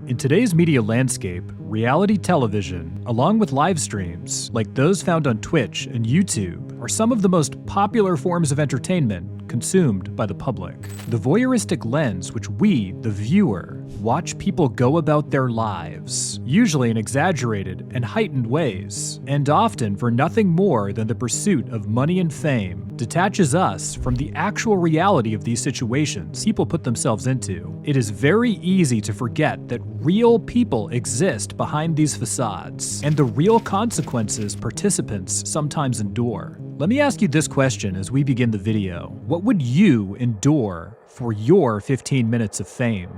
In today's media landscape, reality television, along with live streams, like those found on Twitch and YouTube, are some of the most popular forms of entertainment consumed by the public. The voyeuristic lens which we, the viewer, watch people go about their lives, usually in exaggerated and heightened ways, and often for nothing more than the pursuit of money and fame, detaches us from the actual reality of these situations people put themselves into. It is very easy to forget that real people exist behind these facades, and the real consequences participants sometimes endure. Let me ask you this question as we begin the video. What would you endure for your 15 minutes of fame?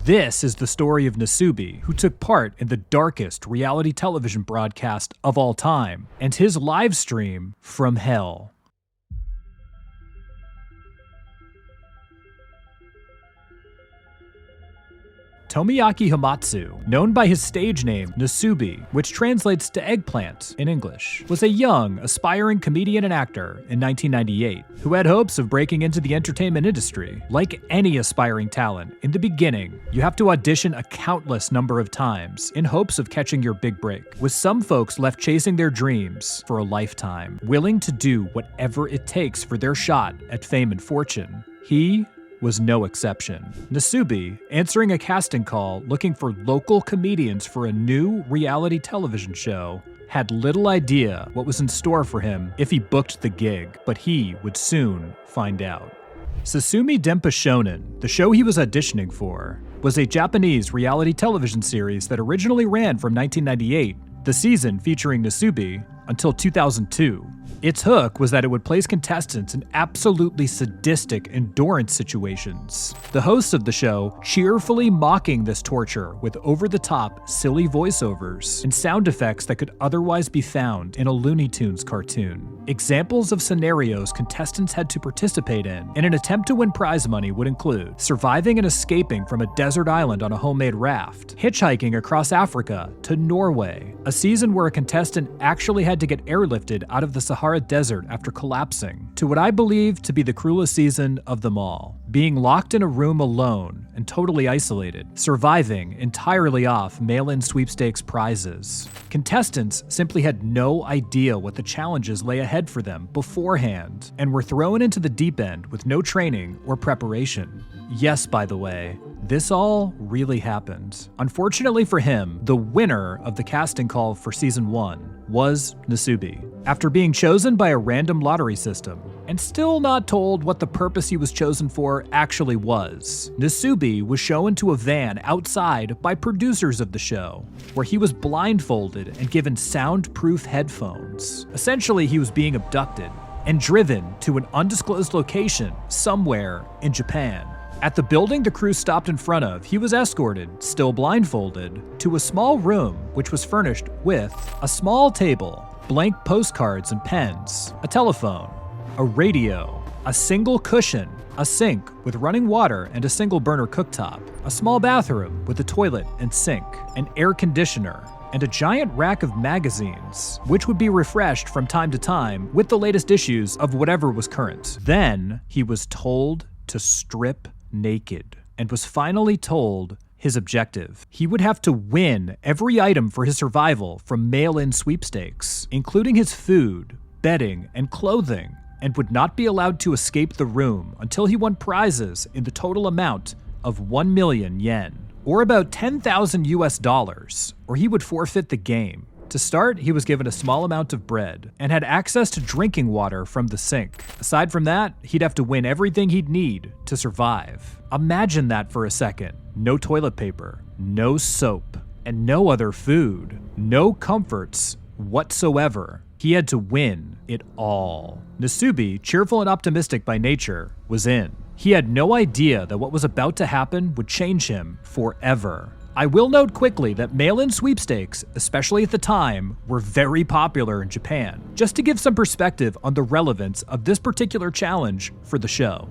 This is the story of Nasubi, who took part in the darkest reality television broadcast of all time, and his live stream from hell. Tomoyaki Hamatsu, known by his stage name Nasubi, which translates to eggplant in English, was a young, aspiring comedian and actor in 1998 who had hopes of breaking into the entertainment industry. Like any aspiring talent, in the beginning, you have to audition a countless number of times in hopes of catching your big break, with some folks left chasing their dreams for a lifetime, willing to do whatever it takes for their shot at fame and fortune. He was no exception. Nasubi, answering a casting call looking for local comedians for a new reality television show, had little idea what was in store for him if he booked the gig, but he would soon find out. Sasumi Denpa Shonen, the show he was auditioning for, was a Japanese reality television series that originally ran from 1998, the season featuring Nasubi, until 2002. Its hook was that it would place contestants in absolutely sadistic endurance situations. The hosts of the show cheerfully mocking this torture with over-the-top, silly voiceovers and sound effects that could otherwise be found in a Looney Tunes cartoon. Examples of scenarios contestants had to participate in an attempt to win prize money would include surviving and escaping from a desert island on a homemade raft, hitchhiking across Africa to Norway, a season where a contestant actually had to get airlifted out of the Sahara Desert after collapsing, to what I believe to be the cruelest season of them all, being locked in a room alone and totally isolated, surviving entirely off mail-in sweepstakes prizes. Contestants simply had no idea what the challenges lay ahead for them beforehand, and were thrown into the deep end with no training or preparation. Yes, by the way, this all really happened. Unfortunately for him, the winner of the casting call for season 1 was Nasubi. After being chosen by a random lottery system, and still not told what the purpose he was chosen for actually was, Nasubi was shown to a van outside by producers of the show, where he was blindfolded and given soundproof headphones. Essentially, he was being abducted and driven to an undisclosed location somewhere in Japan. At the building the crew stopped in front of, he was escorted, still blindfolded, to a small room which was furnished with a small table, blank postcards and pens, a telephone, a radio, a single cushion, a sink with running water and a single burner cooktop, a small bathroom with a toilet and sink, an air conditioner, and a giant rack of magazines, which would be refreshed from time to time with the latest issues of whatever was current. Then he was told to strip naked, and was finally told his objective. He would have to win every item for his survival from mail-in sweepstakes, including his food, bedding, and clothing, and would not be allowed to escape the room until he won prizes in the total amount of 1 million yen, or about 10,000 US dollars, or he would forfeit the game. To start, he was given a small amount of bread and had access to drinking water from the sink. Aside from that, he'd have to win everything he'd need to survive. Imagine that for a second. No toilet paper, no soap, and no other food. No comforts whatsoever. He had to win it all. Nasubi, cheerful and optimistic by nature, was in. He had no idea that what was about to happen would change him forever. I will note quickly that mail-in sweepstakes, especially at the time, were very popular in Japan, just to give some perspective on the relevance of this particular challenge for the show.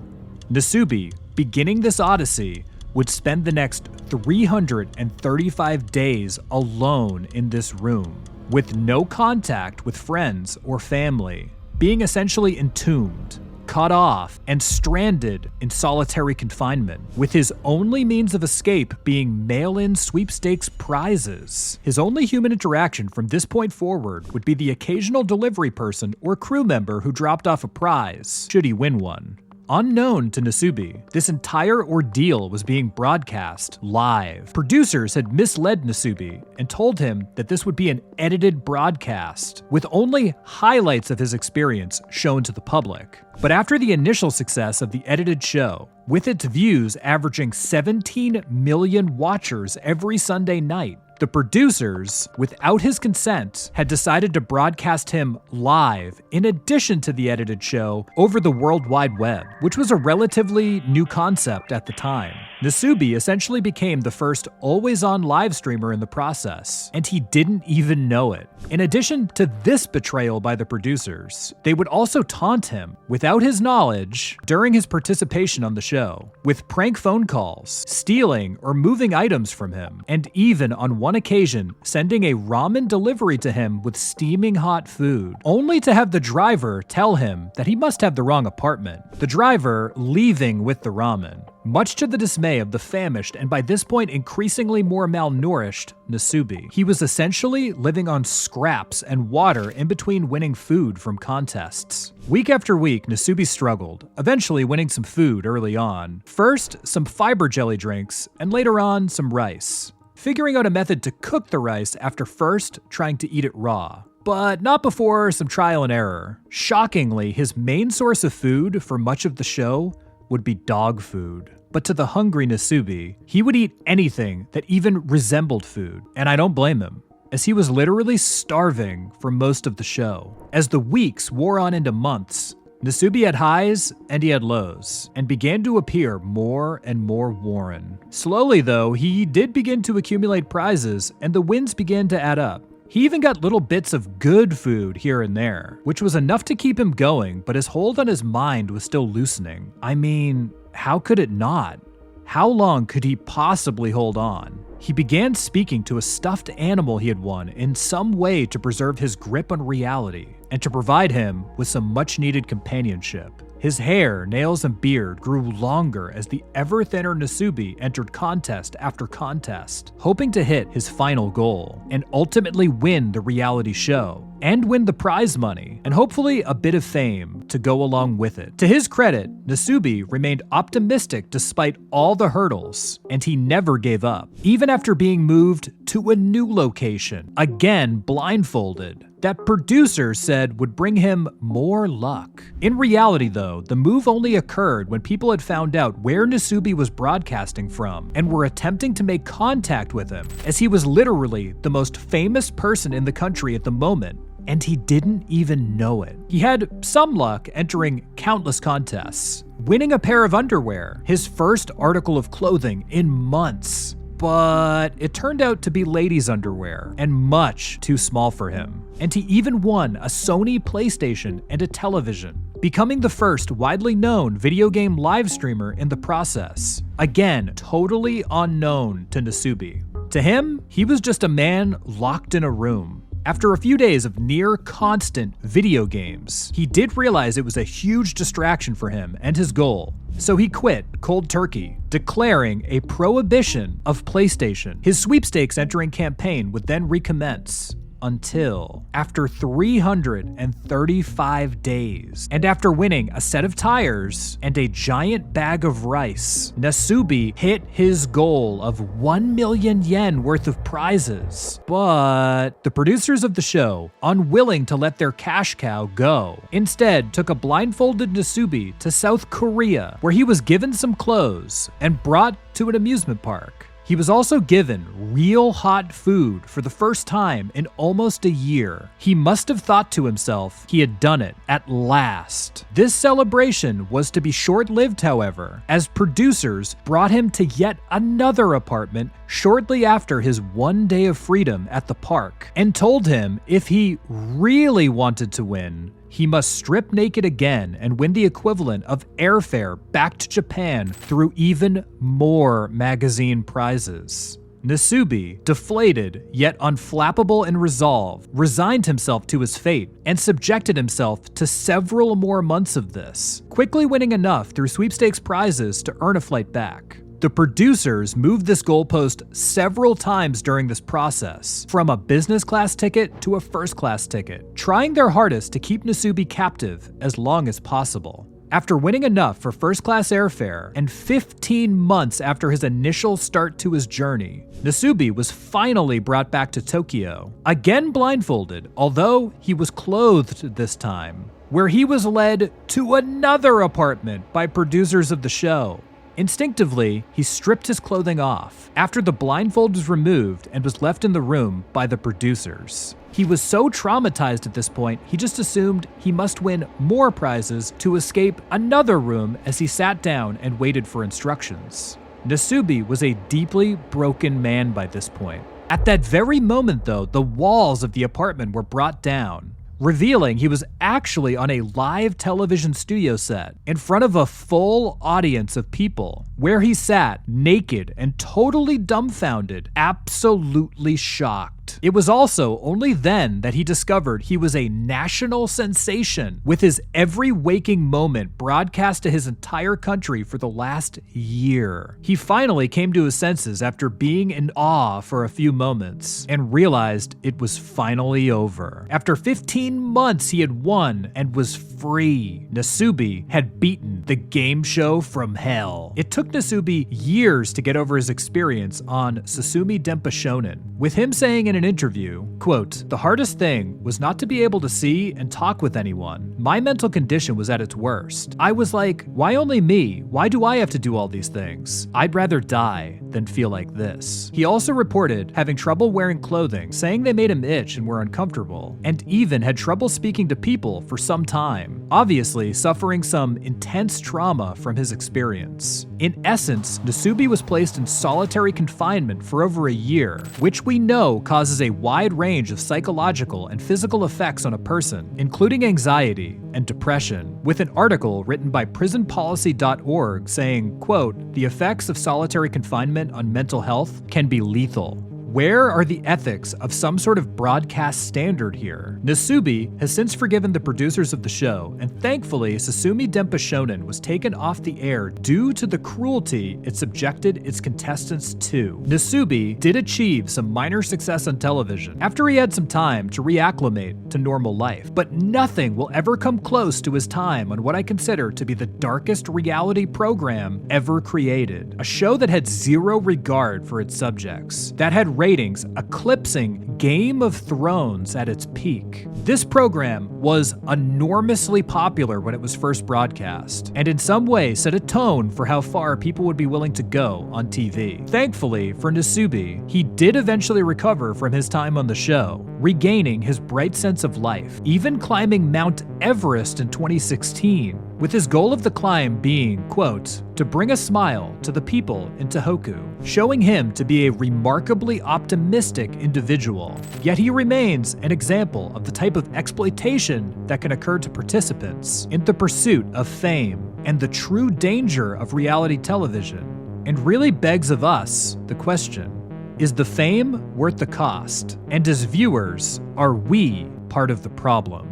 Nasubi, beginning this odyssey, would spend the next 335 days alone in this room, with no contact with friends or family, being essentially entombed, cut off and stranded in solitary confinement, with his only means of escape being mail-in sweepstakes prizes. His only human interaction from this point forward would be the occasional delivery person or crew member who dropped off a prize, should he win one. Unknown to Nasubi, this entire ordeal was being broadcast live. Producers had misled Nasubi and told him that this would be an edited broadcast, with only highlights of his experience shown to the public. But after the initial success of the edited show, with its views averaging 17 million watchers every Sunday night, the producers, without his consent, had decided to broadcast him live in addition to the edited show over the World Wide Web, which was a relatively new concept at the time. Nasubi essentially became the first always-on live streamer in the process, and he didn't even know it. In addition to this betrayal by the producers, they would also taunt him, without his knowledge, during his participation on the show, with prank phone calls, stealing or moving items from him, and even on one occasion sending a ramen delivery to him with steaming hot food, only to have the driver tell him that he must have the wrong apartment, the driver leaving with the ramen. Much to the dismay of the famished and by this point increasingly more malnourished Nasubi, he was essentially living on scraps and water in between winning food from contests. Week after week, Nasubi struggled, eventually winning some food early on. First, some fiber jelly drinks, and later on, some rice. Figuring out a method to cook the rice after first trying to eat it raw. But not before some trial and error. Shockingly, his main source of food for much of the show would be dog food. But to the hungry Nasubi, he would eat anything that even resembled food, and I don't blame him, as he was literally starving for most of the show. As the weeks wore on into months, Nasubi had highs and he had lows, and began to appear more and more worn. Slowly though, he did begin to accumulate prizes, and the wins began to add up. He even got little bits of good food here and there, which was enough to keep him going, but his hold on his mind was still loosening. I mean, how could it not? How long could he possibly hold on? He began speaking to a stuffed animal he had won in some way to preserve his grip on reality and to provide him with some much-needed companionship. His hair, nails, and beard grew longer as the ever-thinner Nasubi entered contest after contest, hoping to hit his final goal and ultimately win the reality show, and win the prize money, and hopefully a bit of fame to go along with it. To his credit, Nasubi remained optimistic despite all the hurdles, and he never gave up, even after being moved to a new location, again blindfolded, that producers said would bring him more luck. In reality though, the move only occurred when people had found out where Nasubi was broadcasting from and were attempting to make contact with him, as he was literally the most famous person in the country at the moment, and he didn't even know it. He had some luck entering countless contests, winning a pair of underwear, his first article of clothing in months. But it turned out to be ladies' underwear, and much too small for him. And he even won a Sony PlayStation and a television, becoming the first widely known video game live streamer in the process. Again, totally unknown to Nasubi. To him, he was just a man locked in a room. After a few days of near constant video games, he did realize it was a huge distraction for him and his goal. So he quit cold turkey, declaring a prohibition of PlayStation. His sweepstakes entering campaign would then recommence until after 335 days, and after winning a set of tires and a giant bag of rice, Nasubi hit his goal of 1 million yen worth of prizes. But the producers of the show, unwilling to let their cash cow go, instead took a blindfolded Nasubi to South Korea, where he was given some clothes and brought to an amusement park. He was also given real hot food for the first time in almost a year. He must have thought to himself he had done it at last. This celebration was to be short-lived, however, as producers brought him to yet another apartment shortly after his 1 day of freedom at the park, and told him if he really wanted to win, he must strip naked again and win the equivalent of airfare back to Japan through even more magazine prizes. Nasubi, deflated yet unflappable in resolve, resigned himself to his fate and subjected himself to several more months of this, quickly winning enough through sweepstakes prizes to earn a flight back. The producers moved this goalpost several times during this process, from a business class ticket to a first class ticket, trying their hardest to keep Nasubi captive as long as possible. After winning enough for first-class airfare, and 15 months after his initial start to his journey, Nasubi was finally brought back to Tokyo, again blindfolded, although he was clothed this time, where he was led to another apartment by producers of the show. Instinctively, he stripped his clothing off after the blindfold was removed and was left in the room by the producers. He was so traumatized at this point, he just assumed he must win more prizes to escape another room as he sat down and waited for instructions. Nasubi was a deeply broken man by this point. At that very moment, though, the walls of the apartment were brought down, revealing he was actually on a live television studio set in front of a full audience of people, where he sat naked and totally dumbfounded, absolutely shocked. It was also only then that he discovered he was a national sensation, with his every waking moment broadcast to his entire country for the last year. He finally came to his senses after being in awe for a few moments, and realized it was finally over. After 15 months, he had won and was free. Nasubi had beaten the game show from hell. It took Nasubi years to get over his experience on Susumu Denpa Shonen, with him saying in an interview, quote, "The hardest thing was not to be able to see and talk with anyone. My mental condition was at its worst. I was like, why only me? Why do I have to do all these things? I'd rather die than feel like this." He also reported having trouble wearing clothing, saying they made him itch and were uncomfortable, and even had trouble speaking to people for some time, obviously suffering some intense trauma from his experience. In essence, Nasubi was placed in solitary confinement for over a year, which we know causes a wide range of psychological and physical effects on a person, including anxiety and depression, with an article written by prisonpolicy.org saying, quote, "The effects of solitary confinement on mental health can be lethal. Where are the ethics of some sort of broadcast standard here?" Nasubi has since forgiven the producers of the show, and thankfully Susumu Denpa Shonen was taken off the air due to the cruelty it subjected its contestants to. Nasubi did achieve some minor success on television after he had some time to reacclimate to normal life, but nothing will ever come close to his time on what I consider to be the darkest reality program ever created. A show that had zero regard for its subjects, that had ratings eclipsing Game of Thrones at its peak. This program was enormously popular when it was first broadcast, and in some way set a tone for how far people would be willing to go on TV. Thankfully for Nasubi, he did eventually recover from his time on the show, regaining his bright sense of life, even climbing Mount Everest in 2016, with his goal of the climb being, quote, "to bring a smile to the people in Tohoku," showing him to be a remarkably optimistic individual. Yet he remains an example of the type of exploitation that can occur to participants in the pursuit of fame and the true danger of reality television, and really begs of us the question, is the fame worth the cost? And as viewers, are we part of the problem?